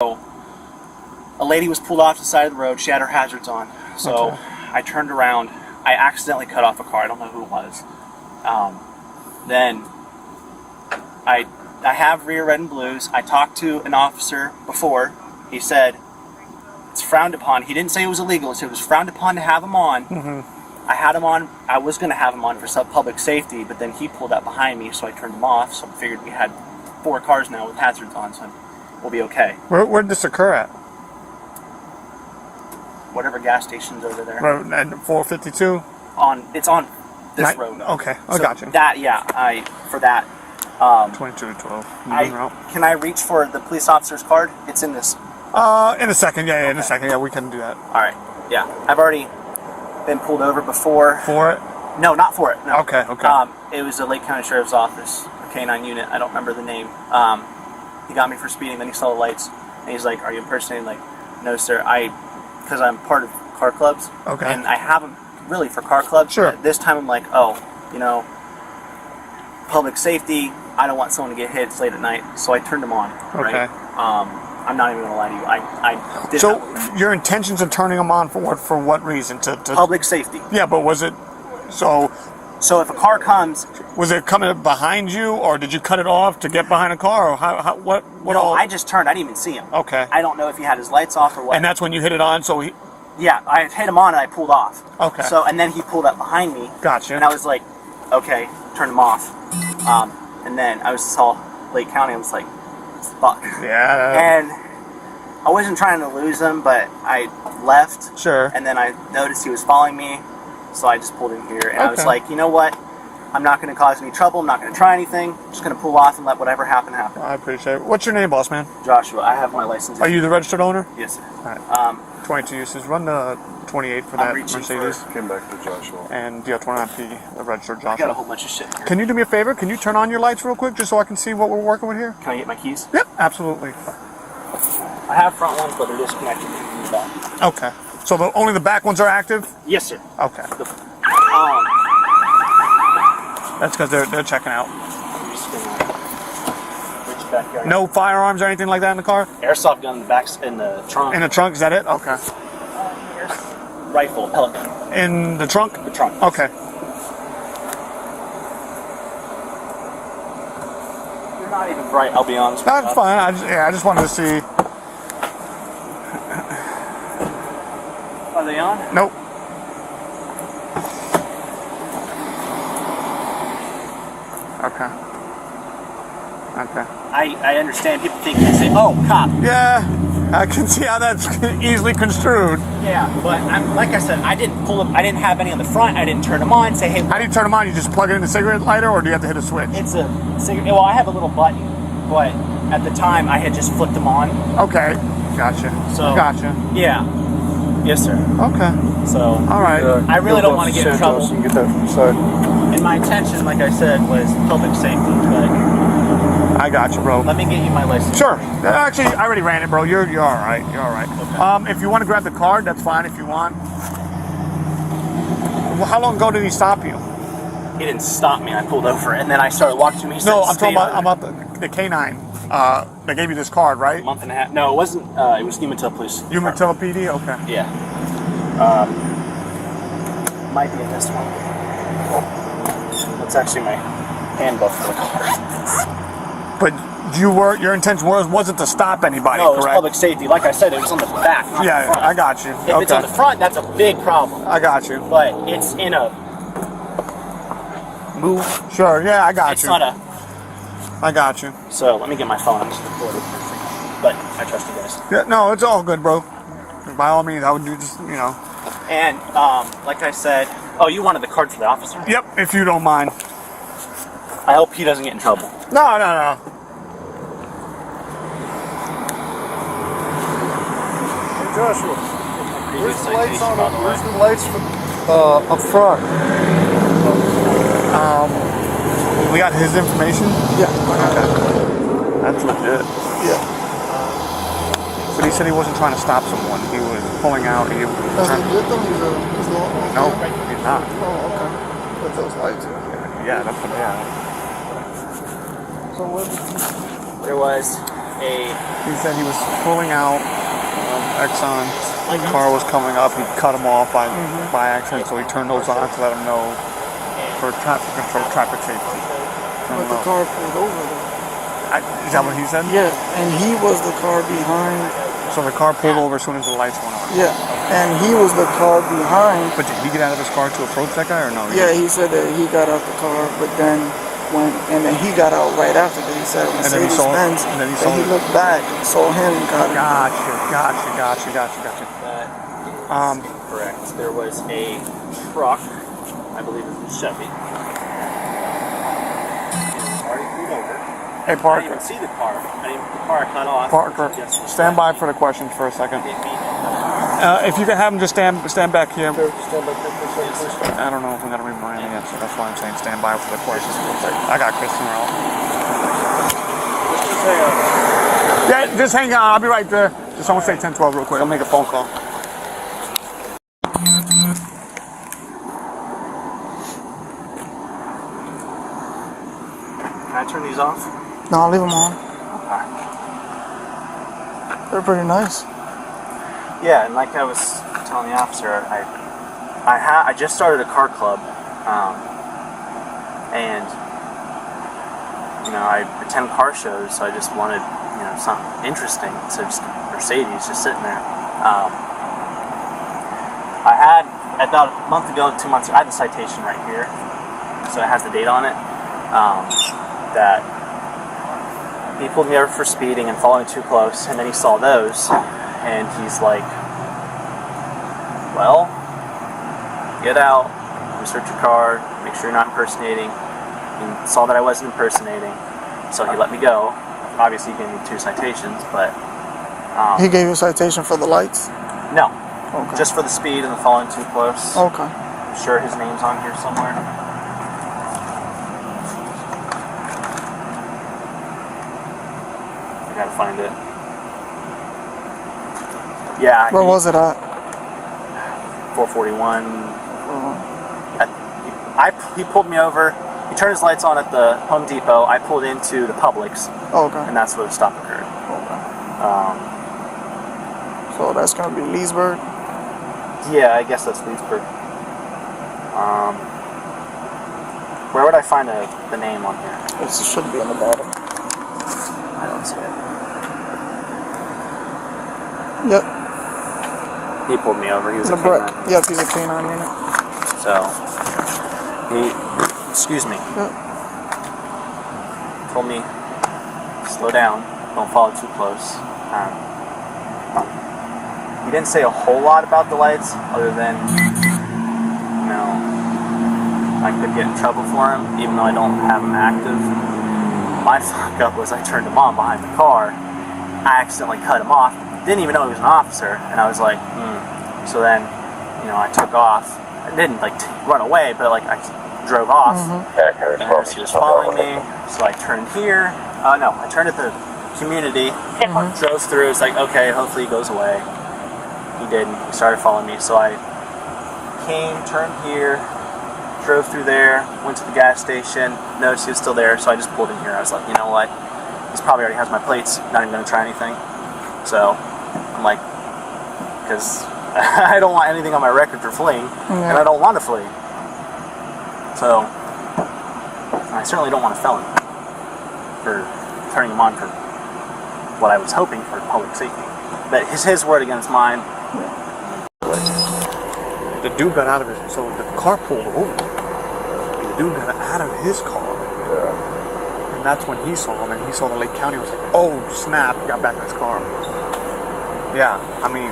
A lady was pulled off to the side of the road. She had her hazards on. So I turned around. I accidentally cut off a car. I don't know who it was. Then I have rear red and blues. I talked to an officer before. He said it's frowned upon. He didn't say it was illegal. He said it was frowned upon to have them on. I had him on. I was going to have him on for public safety, but then he pulled up behind me, so I turned him off. So I figured we had 4 cars now with hazards on, so we'll be okay. Where did this occur at? Whatever gas station's over there. Road 452? It's on this road. Okay, I got you. That, yeah, for that. 2212. Can I reach for the police officer's card? It's in this. In a second, yeah, in a second, yeah, we can do that. Alright, yeah. I've already been pulled over before. For it? No, not for it. No. Okay. It was the Lake County Sheriff's Office, a K-9 unit. I don't remember the name. He got me for speeding, then he saw the lights, and he's like, "Are you impersonating?" Like, "No, sir. Because I'm part of car clubs." Okay. And I haven't really for car clubs. Sure. But this time I'm like, public safety. I don't want someone to get hit. It's late at night, so I turned them on. Okay. Right? I'm not even gonna lie to you. I did. So your intentions of turning them on for what? For what reason? To public safety. Yeah, but was it so? So if a car comes, was it coming behind you, or did you cut it off to get behind a car, or what? No, I just turned. I didn't even see him. Okay. I don't know if he had his lights off or what. And that's when you hit it on. So he. Yeah, I hit him on and I pulled off. Okay. So and then he pulled up behind me. Gotcha. And I was like, okay, turn him off. And then I saw Lake County. I was like, fuck. Yeah. And I wasn't trying to lose him, but I left. Sure. And then I noticed he was following me, so I just pulled in here. And I was like, you know what? I'm not going to cause any trouble. I'm not going to try anything. I'm just going to pull off and let whatever happen happen. I appreciate it. What's your name, boss man? Joshua. I have my license. Are you the registered owner? Yes, sir. All right. 22 uses. Run the 28 for that Mercedes. Came back to Joshua. And yeah, 29P, the registered Joshua. I got a whole bunch of shit here. Can you do me a favor? Can you turn on your lights real quick just so I can see what we're working with here? Can I get my keys? Yep, absolutely. I have front ones, but they're disconnected from the back. Okay. So only the back ones are active? Yes, sir. Okay. That's because they're checking out. No firearms or anything like that in the car? Airsoft gun in the back, in the trunk. In the trunk, is that it? Okay. Rifle, pellet gun. In the trunk? The trunk. Okay. You're not even bright, I'll be honest with you. That's fine. I just wanted to see. Are they on? Nope. Okay. I understand people think they say, "Oh, cop." Yeah, I can see how that's easily construed. Yeah, but like I said, I didn't pull up. I didn't have any on the front. I didn't turn them on. Say, "Hey." How do you turn them on? You just plug it in the cigarette lighter, or do you have to hit a switch? It's a cigarette. Well, I have a little button, but at the time I had just flipped them on. Okay, gotcha. So gotcha. Yeah. Yes, sir. Okay. So. All right. I really don't want to get in trouble. You can get that from the side. And my intention, like I said, was public safety, but. I got you, bro. Let me get you my license. Sure. Actually, I already ran it, bro. You're all right. You're all right. Okay. If you want to grab the card, that's fine. If you want. Well, how long ago did he stop you? He didn't stop me. I pulled over, and then I started walking to me. No, I'm talking about the K9. They gave you this card, right? A month and a half. No, it wasn't. It was Umatilla Police. Umatilla PD. Okay. Yeah. Might be in this one. That's actually my handbook for the car. But your intention wasn't to stop anybody, no, it was correct? public safety. Like I said, it was on the back. Not Yeah, the front. I got you. If it's on the front, that's a big problem. I got you. But it's in a move. Sure. Yeah, I got It's you. not a. I got you. So let me get my phone. I'm just recording. But I trust you guys. Yeah. No, it's all good, bro. By all means, I would do just And like I said, oh, you wanted the card for the officer? Yep, if you don't mind. I hope he doesn't get in trouble. No. Hey Joshua, where's the lights on? Where's the lights up front? We got his information? Yeah. Okay. That's legit. Yeah. But he said he wasn't trying to stop someone. He was pulling out. Does he get them? He's No, he's not. Oh, okay. But those lights. Yeah, that's what. Yeah. So what? There was a... He said he was pulling out Exxon. The car was coming up. He cut him off by accident, so he turned those on to let him know for traffic control, traffic safety. But the car pulled over though. Is that what he said? Yeah, and he was the car behind. So the car pulled over as soon as the lights went on. Yeah, and he was the car behind. But did he get out of his car to approach that guy or no? Yeah, he said that he got out the car, but then then he got out right after that. He said And then he saw, Mercedes-Benz, and then he and saw he looked back, saw him, got Gotcha. That is correct. There was a truck, I believe it was a Chevy. Already pulled over. Hey, I didn't Parker. even see the car. The car cut off. Parker, Yes. stand by for the questions for a second. If you can have him just stand back here. Stand back there for a second, please. I don't know if I'm gonna remind him yet, so that's why I'm saying stand by for the questions. I got Kristen Earl. Yeah, just hang on. I'll be right there. Just someone say 10-12 real quick. I'll make a phone call. Can I turn these off? No, I'll leave him on. They're pretty nice. Yeah, and like I was telling the officer, I just started a car club, and I attend car shows, so I just wanted something interesting. So just Mercedes just sitting there. I had about a month ago, 2 months ago, I had the citation right here, so it has the date on it. That he pulled me over for speeding and following too close, and then he saw those, and he's like, well, get out, research your car, make sure you're not impersonating. He saw that I wasn't impersonating, so he let me go. Obviously he gave me 2 citations, but He gave you a citation for the lights? no, Okay. just for the speed and the following too close. Okay. I'm sure his name's on here somewhere. I gotta find it. Yeah. Where was it at? 441. He pulled me over. He turned his lights on at the Home Depot. I pulled into the Publix, Okay. and that's where the stop occurred. So that's gonna be Leesburg. Yeah, I guess that's Leesburg. Where would I find the name on here? It should be on the bottom. I don't see it. Yep. He pulled me over. He was a LeBret. canine. Yep, he's a canine unit. So excuse me, Yep. told me slow down, don't follow too close. He didn't say a whole lot about the lights, other than I could get in trouble for him, even though I don't have them active. My fuck up was I turned him on behind the car. I accidentally cut him off. Didn't even know he was an officer, and I was like, So then, I took off. I didn't run away, but I drove off. And he was following me, so I turned here. No, I turned at the community, drove through. It's like, okay, hopefully he goes away. He didn't. He started following me, so I came, turned here, drove through there, went to the gas station, noticed he was still there, so I just pulled in here. I was like, you know what? This probably already has my plates, not even going to try anything. So I'm like, because I don't want anything on my record for fleeing, and I don't want to flee. So I certainly don't want a felon for turning him on for what I was hoping for public safety. But his word against mine. The dude got out of his, so the car pulled over. The dude got out of his car. Yeah. And that's when he saw him, and he saw the Lake County, was like, oh snap, he got back in his car. Yeah, I mean,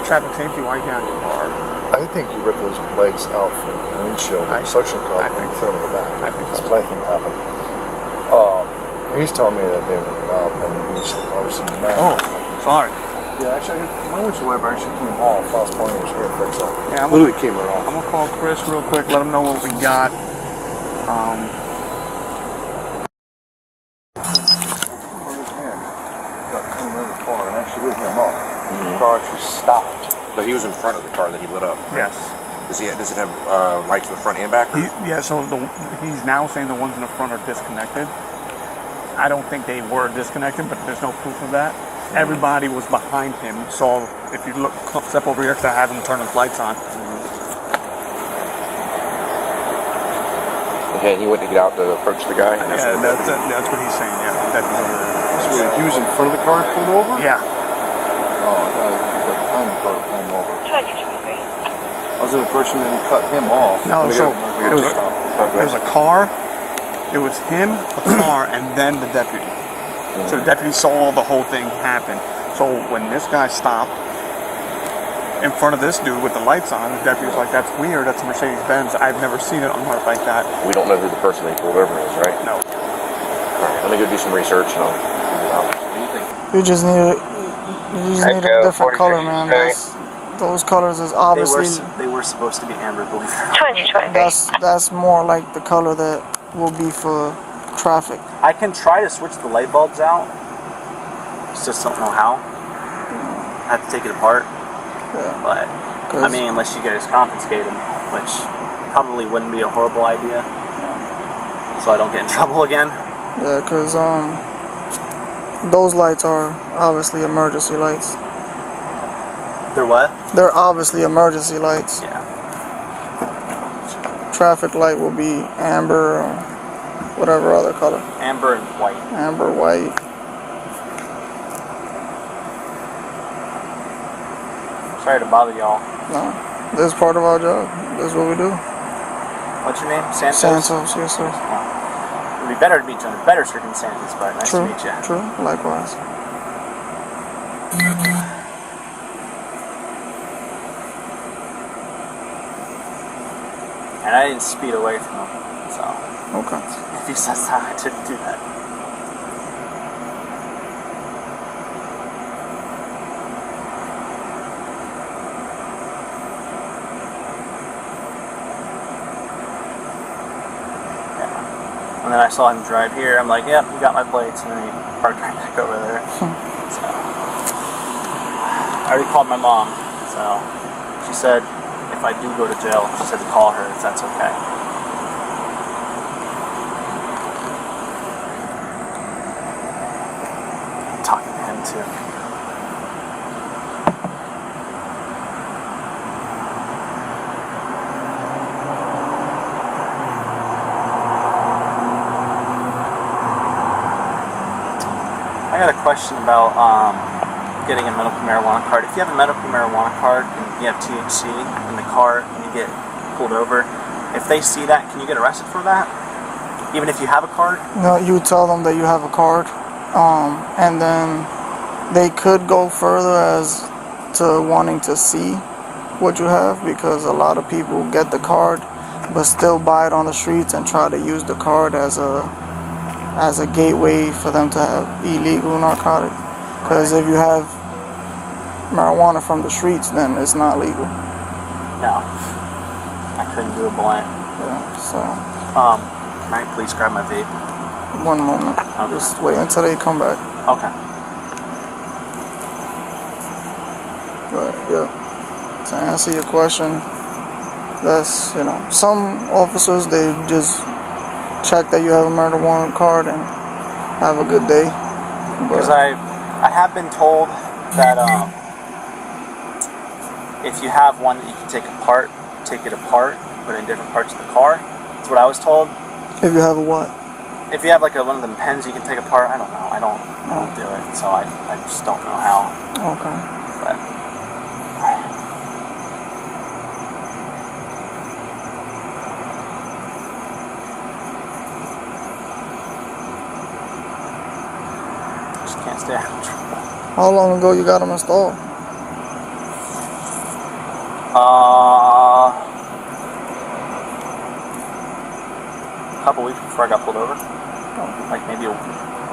traffic safety, why can't you car? I think you ripped those legs out from the windshield and suction cup and threw them in the back. I think That's so. what I think happened. He's telling me that they went up and he's obviously mad. Oh, sorry. Yeah, actually, my windshield wiper actually came off. I was pointing was here to fix it. Yeah, Literally came right off. I'm gonna call Chris real quick, let him know what we got. Car and actually lit him up. The car actually stopped. But he was in front of the car that he lit up. Yes. Does it have lights in the front and back? So he's now saying the ones in the front are disconnected. I don't think they were disconnected, but there's no proof of that. Everybody was behind him, so if you look, step over here, because I had him turn his lights on. Okay, and he went to get out to approach the guy. And Yeah, that's what he's saying. Yeah, So he was in front of the car, pulled over. yeah. Oh, behind the car, pulled him over. I was in the person that cut him off. No, so it was a car. It was him, a car, and then the deputy. So the deputy saw the whole thing happen. So when this guy stopped in front of this dude with the lights on, the deputy was like, "That's weird. That's a Mercedes-Benz. I've never seen it unmarked like that." We don't know who the person they pulled over is, right? No. All right, let me go do some research and I'll. What do you think? You just need a different color, man. Those colors is obviously They were supposed to be amber, believe it or not. that's more like the color that will be for traffic. I can try to switch the light bulbs out. Just don't know how. I have to take it apart. Yeah. But I mean, unless you guys confiscate them, which probably wouldn't be a horrible idea. So I don't get in trouble again. Yeah, because those lights are obviously emergency lights. They're what? They're obviously emergency lights. Yeah. Traffic light will be amber or whatever other color. Amber and white. Amber, white. Sorry to bother y'all. No, this is part of our job. This is what we do. What's your name? Santos? Santos, yes sir. It'd be better to meet you under better circumstances, but nice True, to meet you. true, likewise. And I didn't speed away from him, so Okay. if he says that, I didn't do that. And then I saw him drive here. I'm like, yep, you got my plates. And then he parked right back over there. So I already called my mom. So she said if I do go to jail, she said to call her if that's okay. I'm talking to him too. I got a question about getting a medical marijuana card. If you have a medical marijuana card and you have THC in the car and you get pulled over, if they see that, can you get arrested for that? Even if you have a card? No, you tell them that you have a card, and then they could go further as to wanting to see what you have, because a lot of people get the card but still buy it on the streets and try to use the card as a gateway for them to have illegal narcotic. Because if you have marijuana from the streets, then it's not legal. No. I couldn't do a blunt. Yeah, so Can I please grab my vape? one moment. Okay. Just wait until they come back. Okay. But yeah, to answer your question, that's, some officers, they just check that you have a marijuana card and have a good day. Because I have been told that if you have one that you can take it apart, put it in different parts of the car. That's what I was told. If you have a what? If you have like one of them pens you can take apart, I don't know. I don't do it, so I just don't know how. Okay. But just can't stay out of trouble. How long ago you got them installed? A couple weeks before I got pulled over. Like maybe a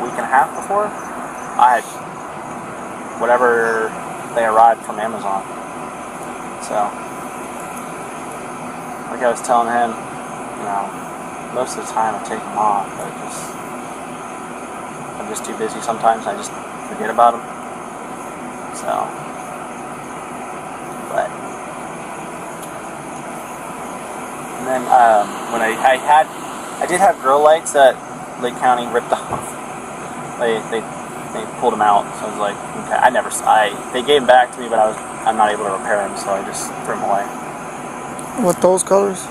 week and a half before. I had whatever they arrived from Amazon. So, like I was telling him, most of the time I take them off, but I'm just too busy sometimes. I just forget about them. So, but. And then when I did have grow lights that Lake County ripped off. They pulled them out. So I was like, okay. They gave them back to me, but I'm not able to repair them, so I just threw them away. With those colors?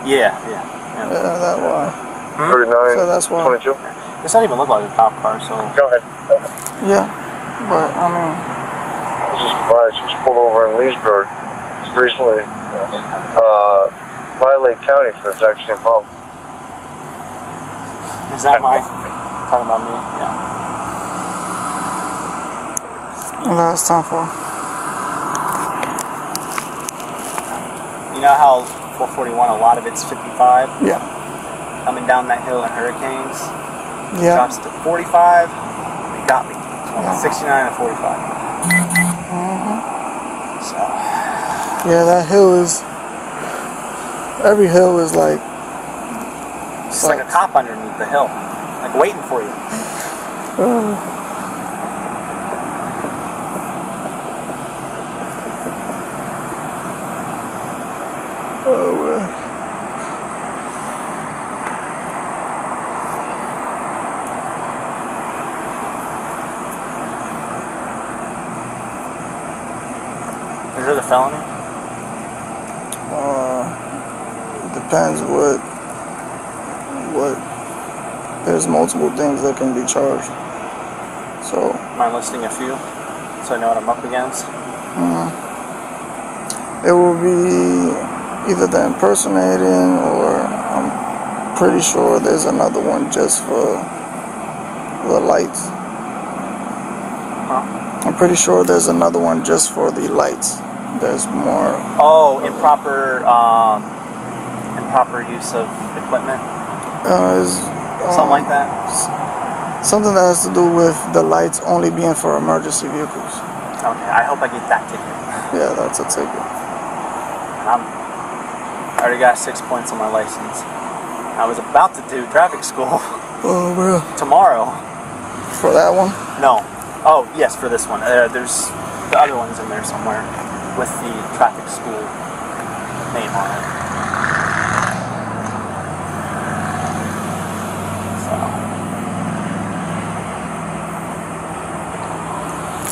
Yeah. Yeah, that why. 39, So that's why. 22. This doesn't even look like a cop car, so. Go ahead. Yeah, but I mean, This is surprised. She was pulled over in Leesburg recently. Lake County for its actually involved. Is that my talking about me? Yeah. last time for. You know how 441, a lot of it's 55? Yeah. Coming down that hill in hurricanes. Yeah. Drops to 45. They got me. 69 and 45. So. Yeah, that hill is. Every hill is like. It's like a cop underneath the hill. Like waiting for you. Oh, well. Is it a felony? Depends what. There's multiple things that can be charged. So. Mind listing a few, so I know what I'm up against? It will be either the impersonating, or I'm pretty sure there's another one just for the lights. Huh? I'm pretty sure there's another one just for the lights. There's more. Oh, improper use of equipment? Something like that? Something that has to do with the lights only being for emergency vehicles. Okay, I hope I get that ticket. Yeah, that's a ticket. I already got 6 points on my license. I was about to do traffic school Oh, bro. tomorrow. For that one? No. Oh, yes, for this one. There's the other ones in there somewhere with the traffic school name on it.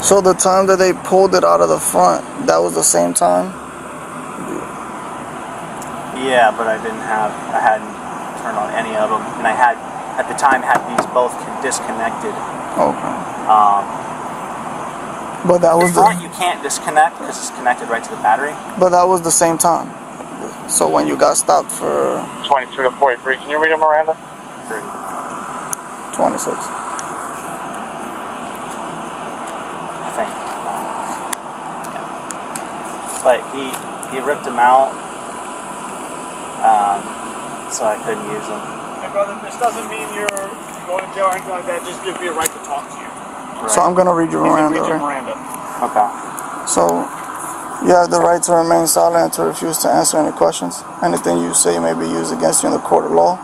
So the time that they pulled it out of the front, that was the same time? Yeah, but I hadn't turned on any of them, and I had, at the time, had these both disconnected. Okay. But that was the front you can't disconnect because it's connected right to the battery. But that was the same time. So when you got stopped for 22 to 43, can you read it, Miranda? 26. I think. But he ripped them out, so I couldn't use them. Hey brother, this doesn't mean you're going to jail or anything like that. It just gives me a right to talk to you. Right. So I'm gonna read your Miranda. Okay. So you have the right to remain silent and to refuse to answer any questions. Anything you say may be used against you in the court of law.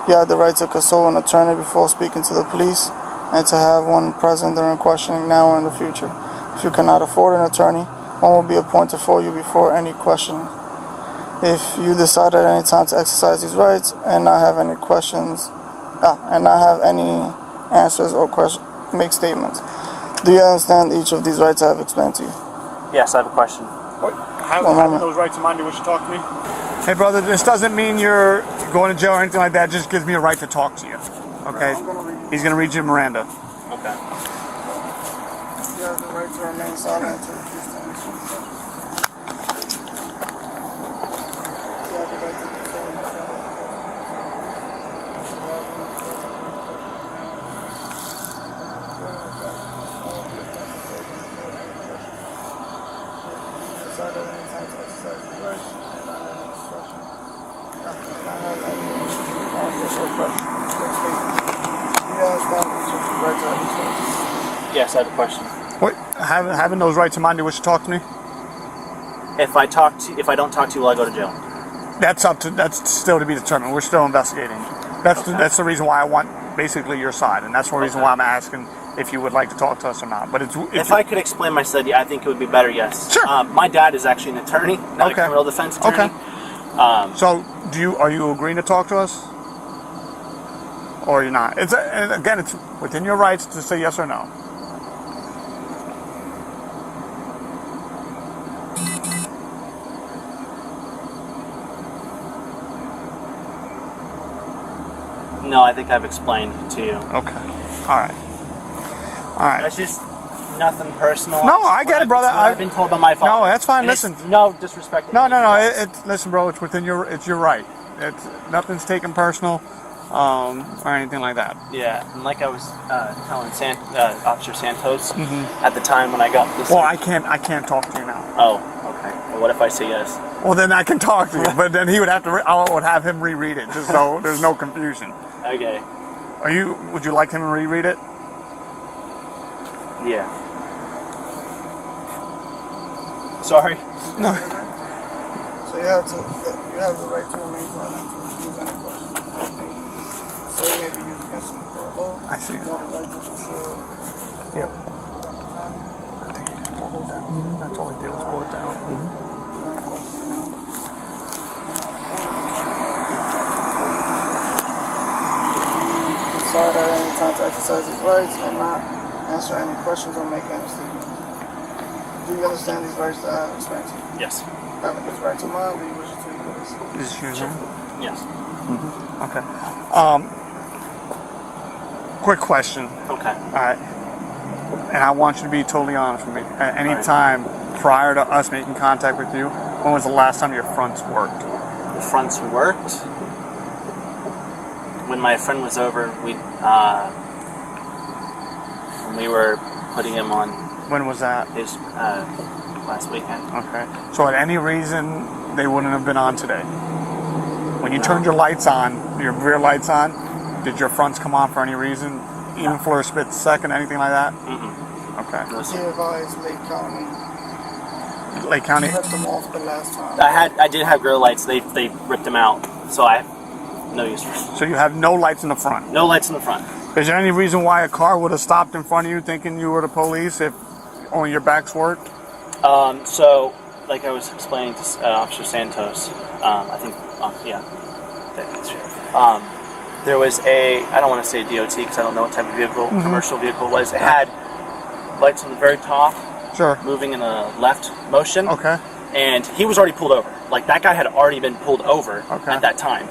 You have the right to consult an attorney before speaking to the police, and to have one present during questioning now or in the future. If you cannot afford an attorney, one will be appointed for you before any questioning. If you decide at any time to exercise these rights and not have any questions, and not have any answers or make statements, do you understand each of these rights I have explained to you? Yes, I have a question. Having those rights in mind, do you wish to talk to me? Hey brother, this doesn't mean you're going to jail or anything like that. It just gives me a right to talk to you. Okay? He's going to read you Miranda. Okay. You have the right to remain silent and to refuse to answer any questions. You have the right to consult an attorney. Yes, I have a question. What? Having those rights in mind, do you wish to talk to me? If I don't talk to you, will I go to jail? That's still to be determined. We're still investigating. That's the reason why I want basically your side, and that's the reason why I'm asking if you would like to talk to us or not. But if I could explain my study, I think it would be better. Yes. Sure. My dad is actually an attorney, not a criminal defense attorney. Okay. So are you agreeing to talk to us? or you're not. And again, it's within your rights to say yes or no. No, I think I've explained to you. Okay. All right. All right. That's just nothing personal. No, I get it, brother. I've been told by my father. No, that's fine. And Listen. No disrespect. No. Listen, bro. It's within your. It's your right. It's nothing's taken personal, or anything like that. Yeah, and like I was telling Officer Santos at the time when I got this. Well, I can't talk to you now. Oh, okay. Well, what if I say yes? Well, then I can talk to you, but then he would have to. I would have him reread it, just so there's no confusion. Okay. Would you like him to reread it? Yeah. Sorry. No. So you have the right to remain silent to refuse any questions. So you may be used against him for a law. I see. You have the right to pursue. Yep. That's all I did was pull it down. Sorry that at any time to exercise his rights and not answer any questions or make any statements. Do you understand these rights that I have explained to you? Yes. Having this right to mine, do you wish to take this? Is this yours? Yes. Okay. Quick question. Okay. All right. And I want you to be totally honest with me. At any time prior to us making contact with you, when was the last time your fronts worked? The fronts worked. When my friend was over, when we were putting him on When was that? his last weekend. Okay. So at any reason, they wouldn't have been on today? When you turned your lights on, your rear lights on, did your fronts come on for any reason? Even for a split second, anything like that? Okay. No, He sir. advised Lake County. Lake County? He left them off the last time. I did have grow lights. They ripped them out, so I have no use for them. So you have no lights in the front? No lights in the front. Is there any reason why a car would have stopped in front of you thinking you were the police if only your backs worked? So, like I was explaining to Officer Santos, I think, there was I don't want to say DOT because I don't know what type of vehicle, commercial vehicle it was. It had lights on the very top, Sure. moving in a left motion. Okay. And he was already pulled over. Like, that guy had already been pulled over Okay. at that time.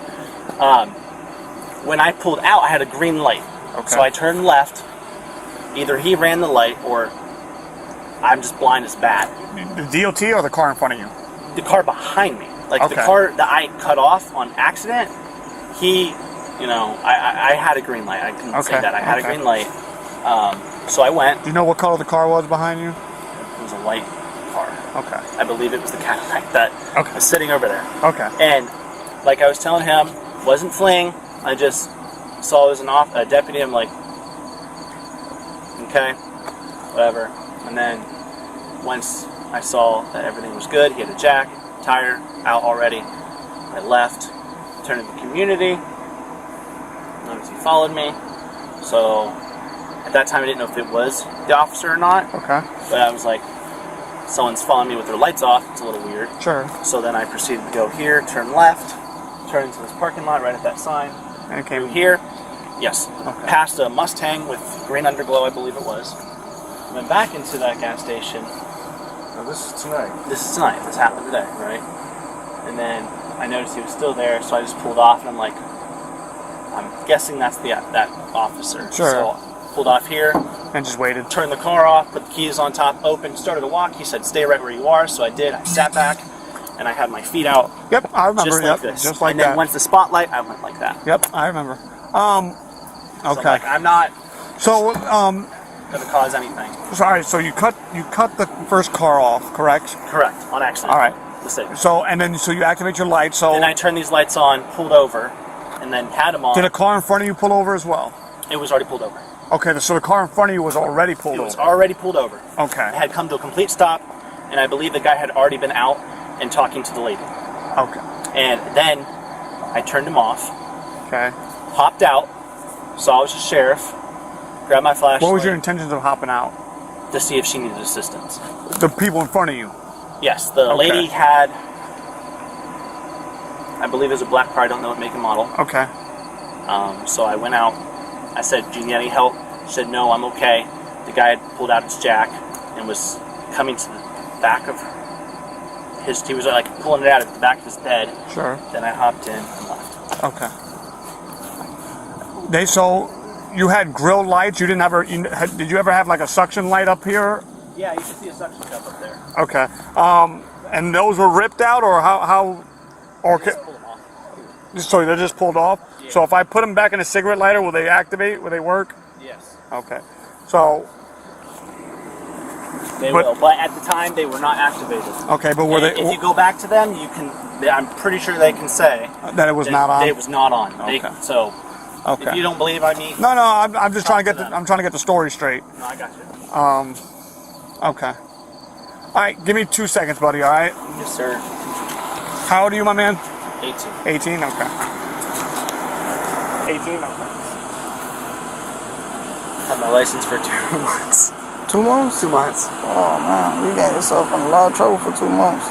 When I pulled out, I had a green light. Okay. So I turned left. Either he ran the light or I'm just blind as bat. The DOT or the car in front of you? The car behind me. Like, the Okay. car that I cut off on accident, I had a green light. I can say Okay. that. I had a Okay. green light. So I went. Do you know what color the car was behind you? It was a white car. Okay. I believe it was the Cadillac that Okay. was sitting over there. Okay. And like I was telling him, wasn't fleeing. I just saw it was a deputy. I'm like, okay, whatever. And then once I saw that everything was good, he had a jack, tire out already. I left, turned to the community. Noticed he followed me. So at that time I didn't know if it was the officer or not. Okay. But I was like, someone's following me with their lights off. It's a little weird. Sure. So then I proceeded to go here, turn left, turn into this parking lot right at that sign. And it Through came here, yes, Okay. past a Mustang with green underglow, I believe it was. Went back into that gas station. Now this is tonight. This is tonight. This happened today, right? And then I noticed he was still there, so I just pulled off, and I'm like, I'm guessing that's that officer. Sure. So pulled off here, and just waited. turned the car off, put the keys on top, open, started to walk. He said, "Stay right where you are." So I did. I sat back, and I had my feet out. Yep, I remember. Just like this. Just like and then that. once the spotlight, I went like that. Yep, I remember. So Okay. like, I'm not So, going to cause anything. sorry. So you cut the first car off, correct? Correct. On accident. All right. Mistake. So so you activate your lights. So And I turned these lights on, pulled over, and then had them on. did a car in front of you pull over as well? It was already pulled over. Okay. So the car in front of you was already pulled It was over. already pulled over. It Okay. had come to a complete stop, and I believe the guy had already been out and talking to the lady. Okay. And then I turned him off, Okay. hopped out, saw it was the sheriff, grabbed my flashlight What was your intentions of hopping out? to see if she needed assistance. The people in front of you. Yes, the Okay. lady had, I believe it was a black car, I don't know what make and model. Okay. So I went out. I said, "Do you need any help?" She said, "No, I'm okay." The guy had pulled out his jack and was coming to the back of his. He was like pulling it out at the back of his bed. Sure. Then I hopped in and left. Okay. So you had grill lights. You didn't ever. Did you ever have like a suction light up here? Yeah, you can see a suction cup up there. Okay. And those were ripped out, or how? Or Just pull them off. so they're just pulled off. Yeah. So if I put them back in a cigarette lighter, will they activate? Will they work? Yes. Okay. So They But- will, but at the time they were not activated. okay, but were And they? if you go back to them, you can. I'm pretty sure they can say That it was that not on. It was not on. Okay. So Okay. if you don't believe me, No, I'm just trying to Talk get to the, I'm trying to get the story straight. no, I got you. Okay. All right, give me 2 seconds, buddy. All right. Yes, sir. How old are you, my man? 18. 18. Okay. 18. Okay. Had my license for 2 months. 2 months? 2 months. Oh man, you got yourself in a lot of trouble for 2 months.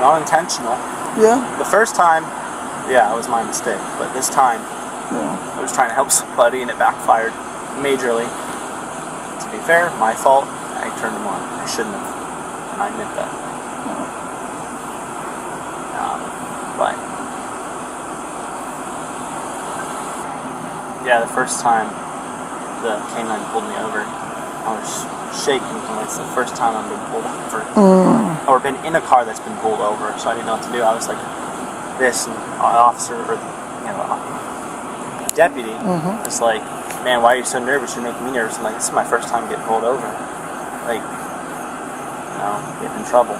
Not intentional. Yeah? The first time, yeah, it was my mistake. But this time, Yeah. I was trying to help somebody and it backfired majorly. To be fair, my fault. I turned them on. I shouldn't have. And I admit that. But yeah, the first time the canine pulled me over, I was shaking because it's the first time I've been pulled over. Or been in a car that's been pulled over, so I didn't know what to do. I was like this, and an officer, or deputy, was like, "Man, why are you so nervous? You're making me nervous." I'm like, "This is my first time getting pulled over. Like, getting in trouble."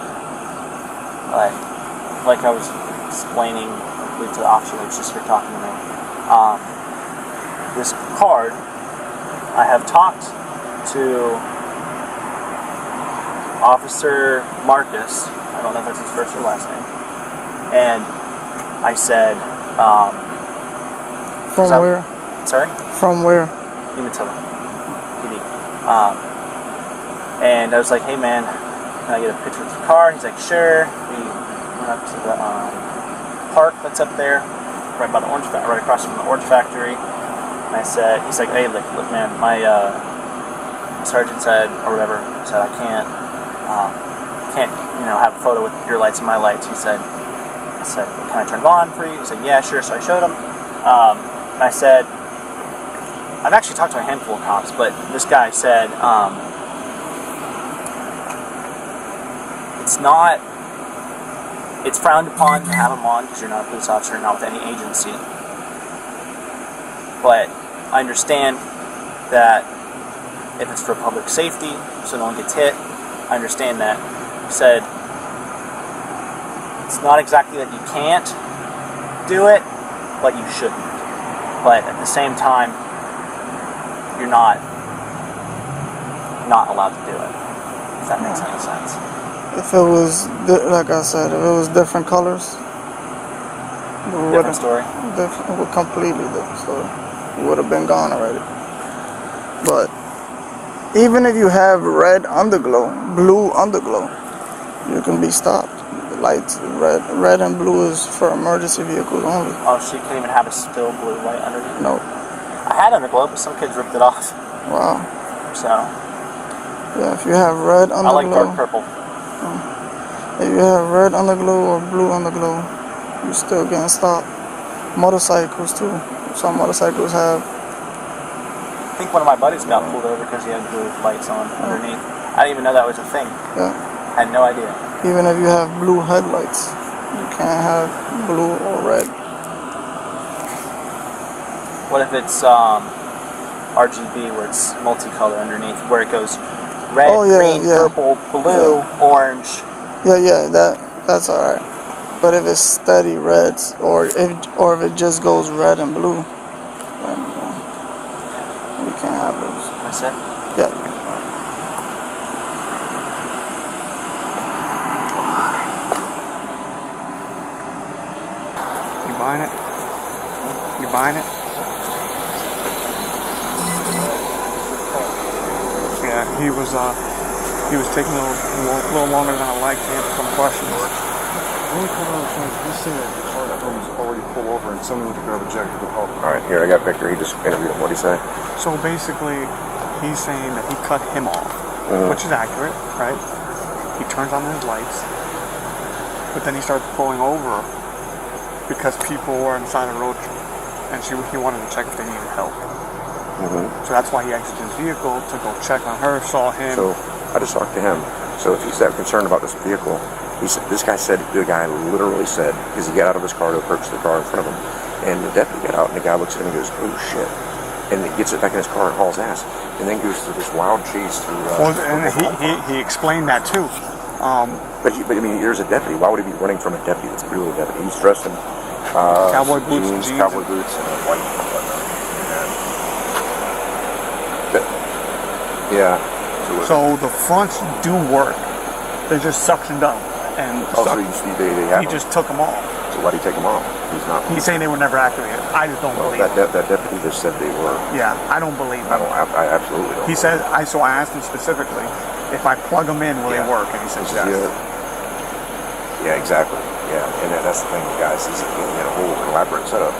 Like I was explaining to the officer that was just here talking to me. This card, I have talked to Officer Marcus. I don't know if that's his first or last name. And I said, From where? sorry? From where? Umatilla PD. And I was like, "Hey man, can I get a picture of the car?" He's like, "Sure." We went up to the park that's up there, right by the right across from the orange factory. And I said, he's like, "Hey, look, man, my sergeant said, or whatever, said I can't, have a photo with your lights and my lights." I said, "Can I turn them on for you?" He said, "Yeah, sure." So I showed him. And I said, I've actually talked to a handful of cops, but this guy said, it's frowned upon to have them on because you're not a police officer, not with any agency. But I understand that if it's for public safety, so no one gets hit, I understand that. He said, it's not exactly that you can't do it, but you shouldn't. But at the same time, you're not allowed to do it, if that makes any sense. If it was, like I said, if it was different colors, Different story. Completely different story. It would have been gone already. But even if you have red underglow, blue underglow, you can be stopped. The lights, red and blue is for emergency vehicles only. Oh, so you can't even have a still blue light underneath? No. I had underglow, but some kids ripped it off. Wow. So, Yeah, if you have red underglow. I like dark purple. If you have red underglow or blue underglow, you're still getting stopped. Motorcycles too. Some motorcycles have. I think one of my buddies got pulled over because he had blue lights on underneath. I didn't even know that was a thing. Yeah. I had no idea. Even if you have blue headlights, you can't have blue or red. What if it's RGB, where it's multicolor underneath, where it goes red, green, purple, blue, orange? Yeah, that's alright. But if it's steady reds, or if it just goes red and blue, then we can't have those. That's it? Yeah. You buying it? You buying it? Yeah, he was taking a little longer than I liked to answer some questions. Let me put on the phone. Let's see that. them already pull over and send them to grab a jacket to the pub. All right, here I got Victor. He just interviewed him. What did he say? So basically, he's saying that he cut him off, which is accurate, right? He turns on his lights, but then he starts pulling over because people were inside the road, and he wanted to check if they needed help. So that's why he exited his vehicle to go check on her. Saw him. So I just talked to him. So if he's that concerned about this vehicle, he said the guy literally said, because he got out of his car to approach the car in front of him, and the deputy got out, and the guy looks at him and goes, "Oh shit." And he gets it back in his car and hauls ass, and then goes through this wild chase through. And he explained that too. But I mean, there's a deputy. Why would he be running from a deputy? That's clearly a deputy. He's dressed in cowboy boots, jeans, cowboy boots, and a white. Yeah. So the fronts do work. They're just suctioned up, and he just took them off. So why did he take them off? He's saying they were never activated. I just don't believe that deputy just said they were. Yeah, I don't believe him. I absolutely don't. He said, I asked him specifically, if I plug them in, will they work? And he says yes. Yeah, exactly. Yeah, and that's the thing, guys. He's a whole elaborate setup.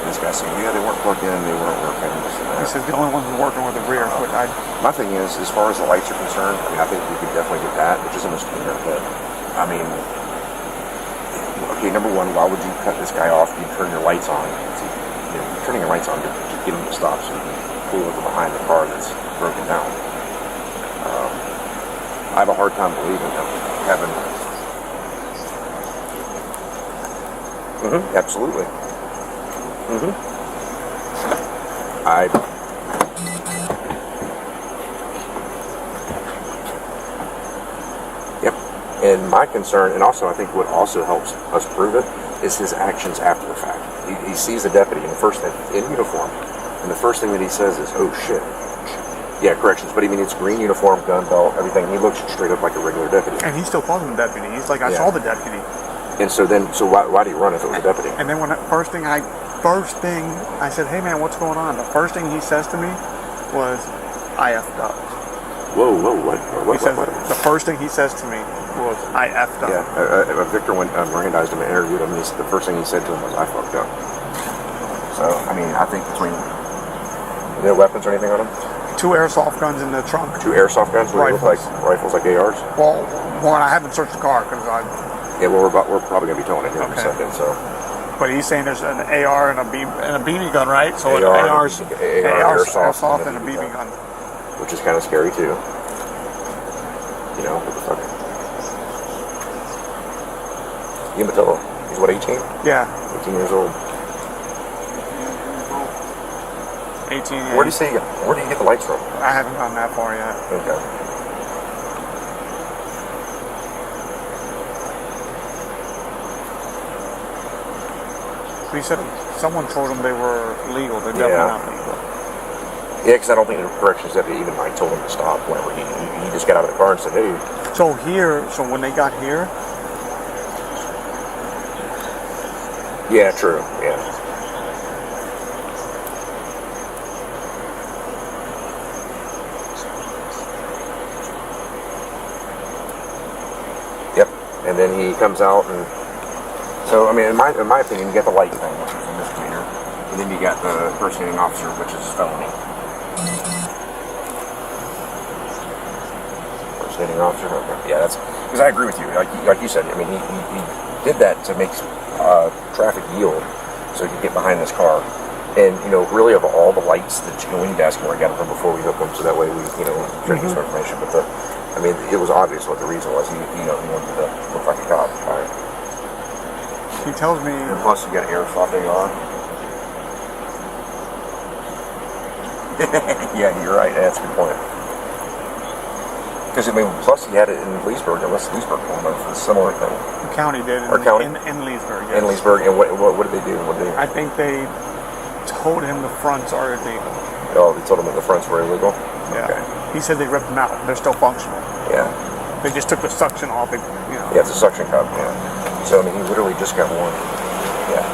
And this guy's saying, yeah, they weren't plugged in, they weren't working. He says the only ones who are working were the rear. My thing is, as far as the lights are concerned, I mean, I think we could definitely get that, which is a misdemeanor. But I mean, okay, number one, why would you cut this guy off? You turn your lights on. You're turning your lights on to get him to stop so you can pull over behind the car that's broken down. I have a hard time believing him having. Absolutely. Yep. And my concern, and also I think what also helps us prove it, is his actions after the fact. He sees the deputy in uniform, and the first thing that he says is, "Oh shit." Yeah, corrections, but I mean it's green uniform, gun belt, everything. He looks straight up like a regular deputy. And he still calls him a deputy. He's like, I saw the deputy. And so why did he run if it was a deputy? And then first thing I said, hey man, what's going on? The first thing he says to me was, I effed up. Whoa, what? The first thing he says to me was, I effed up. Yeah, Victor went Mirandized him and interviewed him, and the first thing he said to him was, I fucked up. So, I mean, I think between, are there weapons or anything on him? 2 airsoft guns in the trunk. 2 airsoft guns? What Rifles. Look like rifles, like ARs? Well, I haven't searched the car because Yeah, well, we're probably going to be towing it here in a second, so. But he's saying there's an AR and a BB gun, right? So an AR's airsoft and a BB gun. Which is kind of scary, too. You know, what the fuck? Yamato, he's what, 18? Yeah. 18 years old. 18 years. Where do you get the lights from? I haven't gone that far yet. Okay. He said someone told him they were legal. They're definitely not legal. Yeah, because I don't think the corrections deputy even told him to stop whenever he just got out of the car and said, hey. So when they got here. Yeah, true. Yeah. Yep. And then he comes out and. So, I mean, in my opinion, you got the light thing, which is a misdemeanor, and then you got the impersonating officer, which is felony. Impersonating officer? Okay. Yeah, that's... Because I agree with you. Like you said, I mean, he did that to make traffic yield so he could get behind this car. And, you know, really of all the lights that, we need to ask him where he got them from before we hook them, so that way we, try to get some information. But, I mean, it was obvious what the reason was. He wanted to look like a cop. All right. He tells me. And plus, you got airsoft AR. Yeah, you're right. That's a good point. Because I mean, plus he had it in Leesburg. Unless Leesburg pulled him for a similar thing. The county did. In Leesburg. Yes. In Leesburg, and what did they do? I think they told him the fronts are illegal. Oh, they told him that the fronts were illegal. Yeah. Okay. He said they ripped them out. They're still functional. Yeah. They just took the suction off. Yeah, it's a suction cup. Yeah. So, I mean, he literally just got one. Yeah.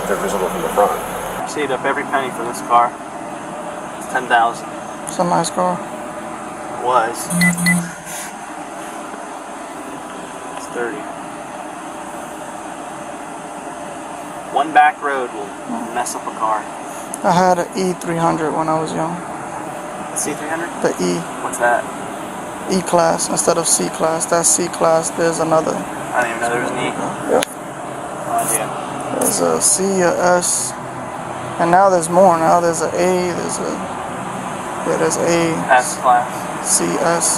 They're visible from the front. I saved up every penny for this car. It's $10,000. It's a nice car. It was. It's $30,000. One back road will mess up a car. I had an E300 when I was young. C300? The E. What's that? E class instead of C class. That's C class. There's another. I didn't even know there was an E. Yep. No idea. There's a C, a S, and now there's more. Now there's a A. There's A. S class. C, S.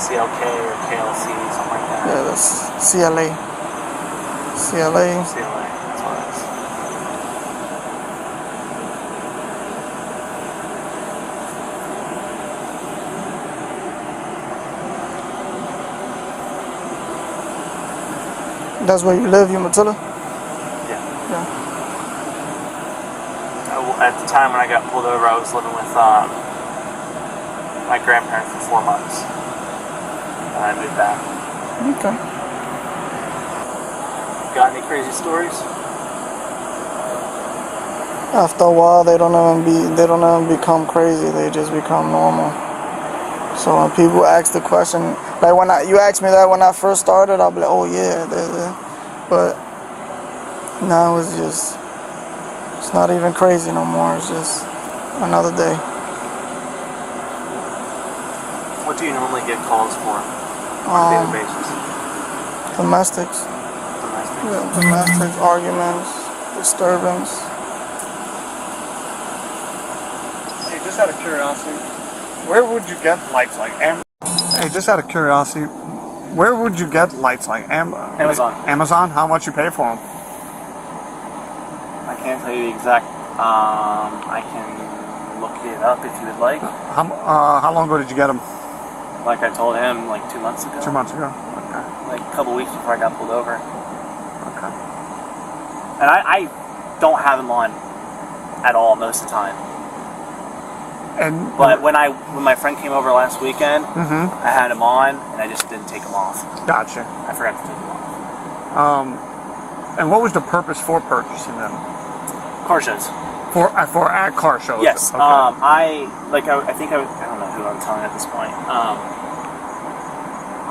CLK or KLC, something like that. Yeah, that's CLA. CLA. CLA, that's what it is. That's where you live, Umatilla? Yeah. Yeah. At the time when I got pulled over, I was living with my grandparents for 4 months. And I moved back. Okay. Got any crazy stories? After a while, they don't even become crazy. They just become normal. So when people ask the question, like you asked me that when I first started, I'll be like, oh yeah, but now it's not even crazy no more. It's just another day. What do you normally get calls for on a daily basis? Domestics. Domestic? Yeah, domestics, arguments, disturbance. Hey, just out of curiosity, where would you get lights like Hey, just out of curiosity, where would you get lights like Amazon. Amazon? How much you pay for them? I can't tell you the exact. I can look it up if you would like. How long ago did you get them? Like I told him, like 2 months ago. 2 months ago. Okay. Like a couple weeks before I got pulled over. Okay. And I don't have them on at all most of the time. And But when my friend came over last weekend, Mm-hmm. I had them on and I just didn't take them off. Gotcha. I forgot to take them off. And what was the purpose for purchasing them? Car shows. For at car shows. Yes. Okay. I think I don't know who I'm telling at this point.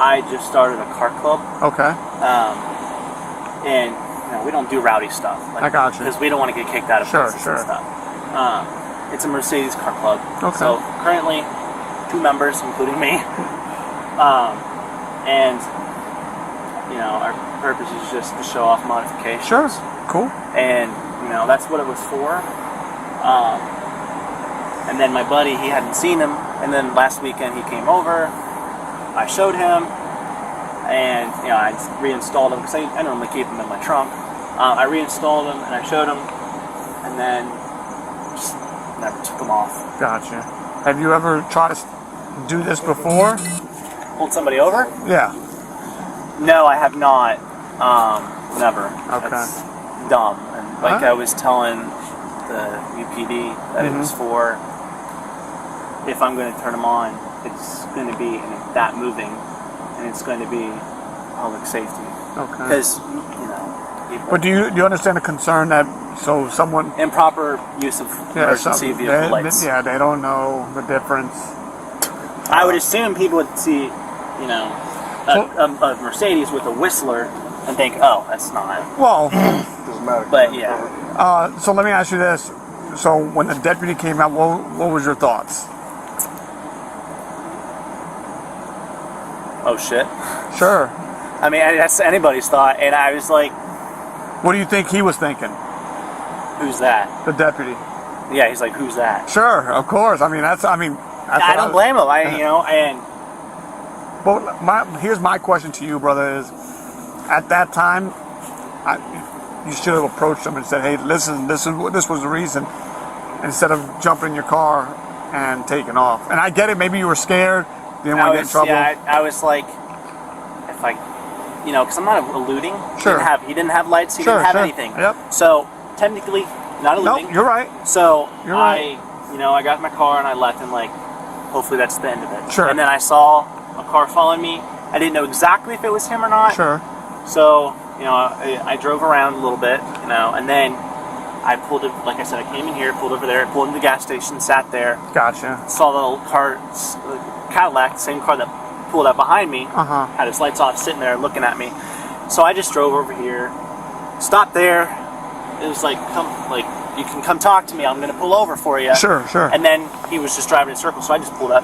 I just started a car club. Okay. And we don't do rowdy stuff. Like, I got you. Because we don't want to get kicked out of Sure, places sure. and stuff. It's a Mercedes car club. Okay. So currently, 2 members, including me. And our purpose is just to show off modifications. Sure. Cool. And that's what it was for. And then my buddy, he hadn't seen him, and then last weekend he came over. I showed him, and I reinstalled him because I normally keep him in my trunk. I reinstalled him and I showed him, and then just never took him off. Gotcha. Have you ever tried to do this before? Pulled somebody over? Yeah. No, I have not. Never. Okay. That's dumb. And like I was telling the UPD that it was for, if I'm going to turn them on, it's going to be that moving, and it's going to be public safety. Okay. Because people. But do you understand the concern that someone Improper use of emergency vehicle lights. they don't know the difference. I would assume people would see, a Mercedes with a whistler and think, oh, that's not. Well, Doesn't matter. But yeah. so let me ask you this. So when the deputy came out, what was your thoughts? Oh shit. Sure. I mean, that's anybody's thought, and I was like, What do you think he was thinking? who's that? The deputy. Yeah, he's like, who's that? Sure, of course. I I don't blame him. But here's my question to you, brother, is at that time, you should have approached him and said, hey, listen, this was the reason, instead of jumping in your car and taking off. And I get it, maybe you were scared, didn't want to get in trouble. Yeah, I was like, if I, because I'm not eluding. Sure. He didn't have lights, he Sure, didn't have sure. anything. Yep. So, technically, not eluding. No, you're right. So, You're right. I got in my car and I left and hopefully that's the end of it. Sure. And then I saw a car following me. I didn't know exactly if it was him or not. Sure. So, I drove around a little bit, and then I pulled it, like I said, I came in here, pulled over there, pulled into the gas station, sat there, Gotcha. saw the little car, Cadillac, the same car that pulled up behind me, Uh-huh. had its lights off, sitting there looking at me. So I just drove over here, stopped there. It was like, you can come talk to me. I'm going to pull over for you. Sure. And then he was just driving in circles, so I just pulled up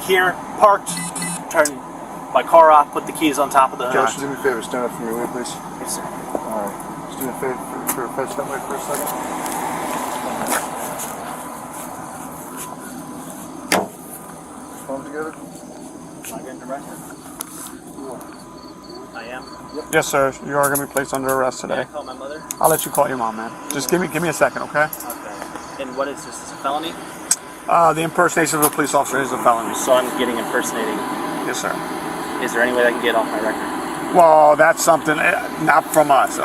here, parked, turned my car off, put the keys on top of the hood. Josh, do me a favor, stand up for me, will you, please? Yes, sir. Alright. Just do me a favor for a fetch that way for a second. Palm together. Am I getting the record? I am. Yes, sir. You are going to be placed under arrest Can I today. call my mother? I'll let you call your mom, man. Just give me a second, okay? Okay. And what is this? Is this a felony? The impersonation of a police officer is a felony. So I'm getting impersonating. Yes, sir. Is there any way I can get off my record? Well, that's something not from us.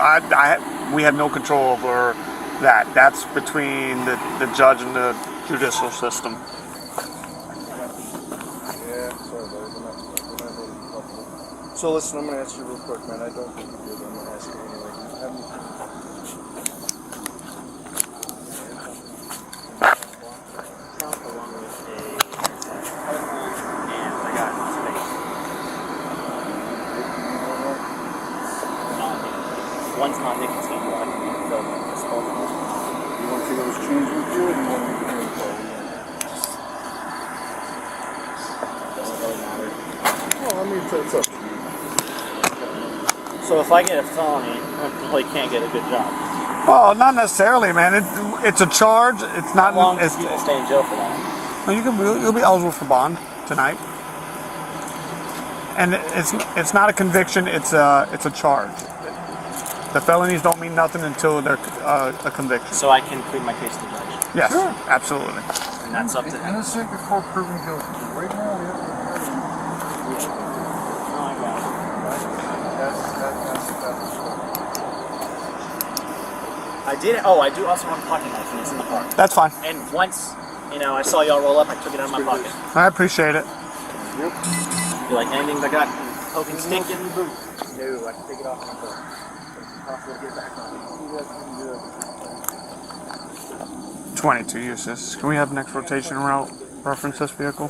We have no control over that. That's between the judge and the judicial system. Yeah, sorry, buddy. We're not really. So listen, I'm going to ask you real quick, man. I don't think you did. I'm going to ask you anyway. One's not nicotine, but I can fill disposable. You want to take those chains with you, or do you want to make a phone call? Doesn't really matter. Well, I mean, it's up to you. So if I get a felony, I probably can't get a good job. Well, not necessarily, man. It's a charge. It's not. How long do It's, people stay in jail for that? well, you'll be eligible for bond tonight. And it's not a conviction. It's a charge. The felonies don't mean nothing until they're a conviction. So I can plead my case to the judge. Yes, Sure. absolutely. And that's up to him. Innocent before proven guilty. Right now, we have to. I did. Oh, I do also have a pocket knife, and it's in the car. That's fine. And once, I saw y'all roll up, I took it out of my pocket. I appreciate it. You like anything that got poking, stinking? No, I can take it off my car. Possible to get back on. 22 Eustis. Can we have next rotation route reference this vehicle?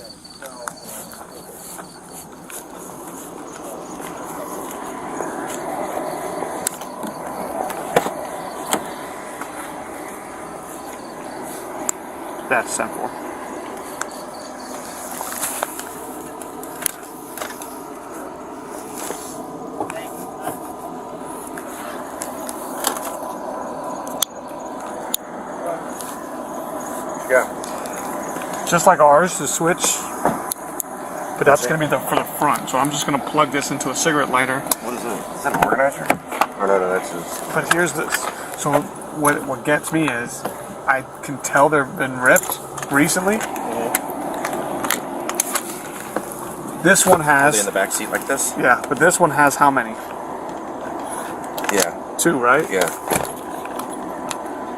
That's simple. Yeah. Just like ours, the switch, but that's going to be for the front. So I'm just going to plug this into a cigarette lighter. What is it? Is that an organizer? Oh, no, that's just... But here's this. So what gets me is I can tell they've been ripped recently. This one Are they has... in the back seat like this? Yeah, but this one has how many? Yeah. 2, right? Yeah.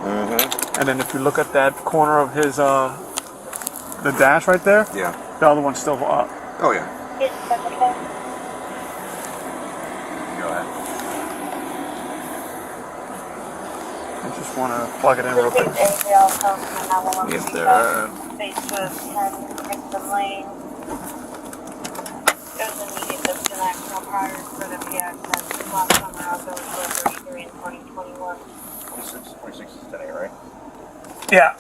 Mm-hmm. And then if you look at that corner of his, the dash right there, Yeah. the other one's still up. Oh, yeah. Go ahead. I just want to plug it in real quick. If they're... There's a meeting disconnect from prior for the access last summer of those 33 in 2021. 26 is today, right? Yeah.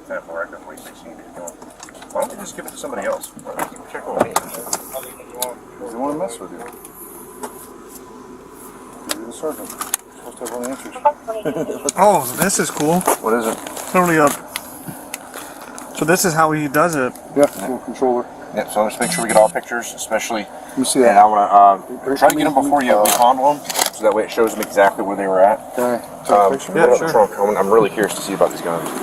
10 for record, 26 you need to go. Why don't we just give it to somebody else? Keep checking with me. They want to mess with you. You're the sergeant. You're supposed to have all the answers. Oh, this is cool. What is it? Totally up. So this is how he does it. Yeah, full controller. Yeah, so let's make sure we get all pictures, especially... Let me see And that. I want to try to get them before you fondle them, so that way it shows them exactly where they were at. Okay. Take a picture? Yeah, What about sure. the trunk? I'm really curious to see about these guns. Get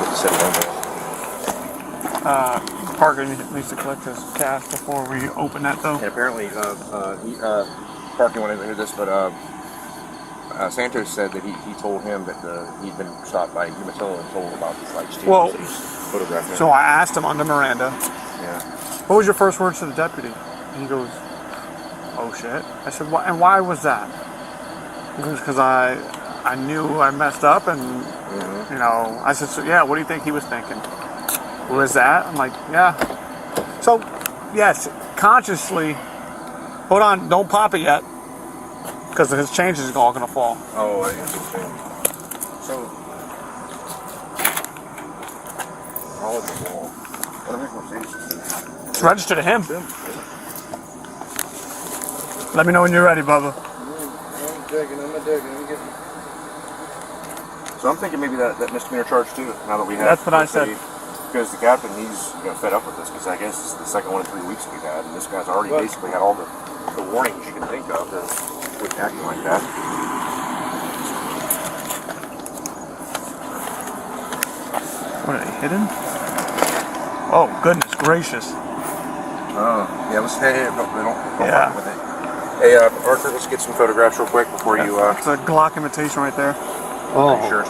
to sit down there. Parker needs to collect his cash before we open that, though. And apparently, Parker went into this, but Santos said that he told him that he'd been stopped by Umatilla and told about these lights too. Well, so he's photographing So I asked him under Miranda, yeah. what was your first words to the deputy? And he goes, oh shit. I said, and why was that? He goes, because I knew I messed up and, I said, so yeah, what do you think he was thinking? Was that? I'm like, yeah. So, yes, consciously, hold on, don't pop it yet. because his change is all gonna fall. Oh, I guess it's so. All of the wall. What do I make more It's registered to him. Let me know when you're ready, Bubba. I'm digging. So I'm thinking maybe that misdemeanor charge too. Now that we have. That's what I said. Because the captain, he's fed up with this. Because I guess this is the second one in 3 weeks we've had, and this guy's already basically had all the warnings you can think of that with acting like that. What are they hidden? Oh goodness gracious! Yeah, let's hey, don't Yeah. with it. Hey, Arthur, let's get some photographs real quick before you. It's a Glock imitation right there. Oh, Sure.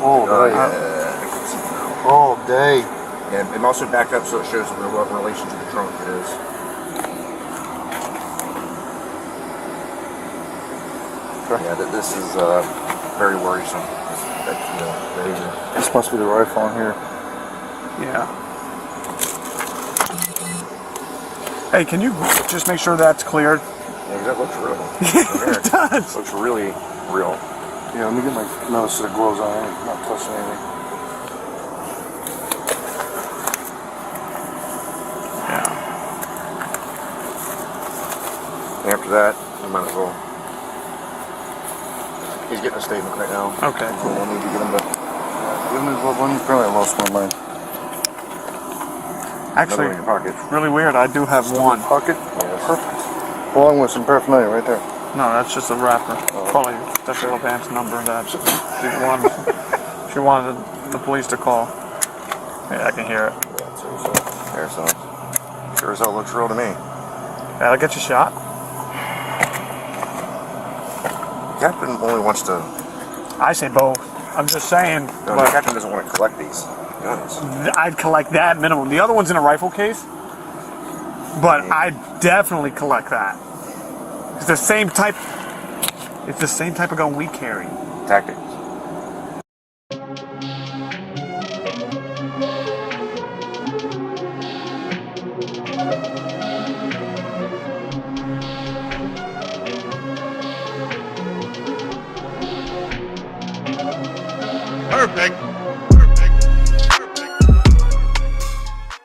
all day. And also back up so it shows what relation to the trunk it is. Yeah, this is very worrisome. This must be the rifle on here. Yeah. Hey, can you just make sure that's cleared? Yeah, that looks real. It does. Looks really real. Yeah, let me get my nose to the gloves on. I'm not touching anything. Yeah. After that, we might as well. He's getting a statement right now. Okay. So we'll need to get him to. Give me the glove one. Apparently I lost my mind. Actually, Another in your pocket. really weird. I do have one. Pocket? Yes. Perfect. Along with some paraphernalia right there. No, that's just a wrapper. Probably that's the advance number that she wanted the police to call. Yeah, I can hear it. There, so. Sure as hell looks real to me. That'll get you shot. Captain only wants to. I say both. I'm just saying. No, the captain doesn't want to collect these guns. I'd collect that minimum. The other one's in a rifle case, but I'd definitely collect that. It's the same type. It's the same type of gun we carry. Tactic.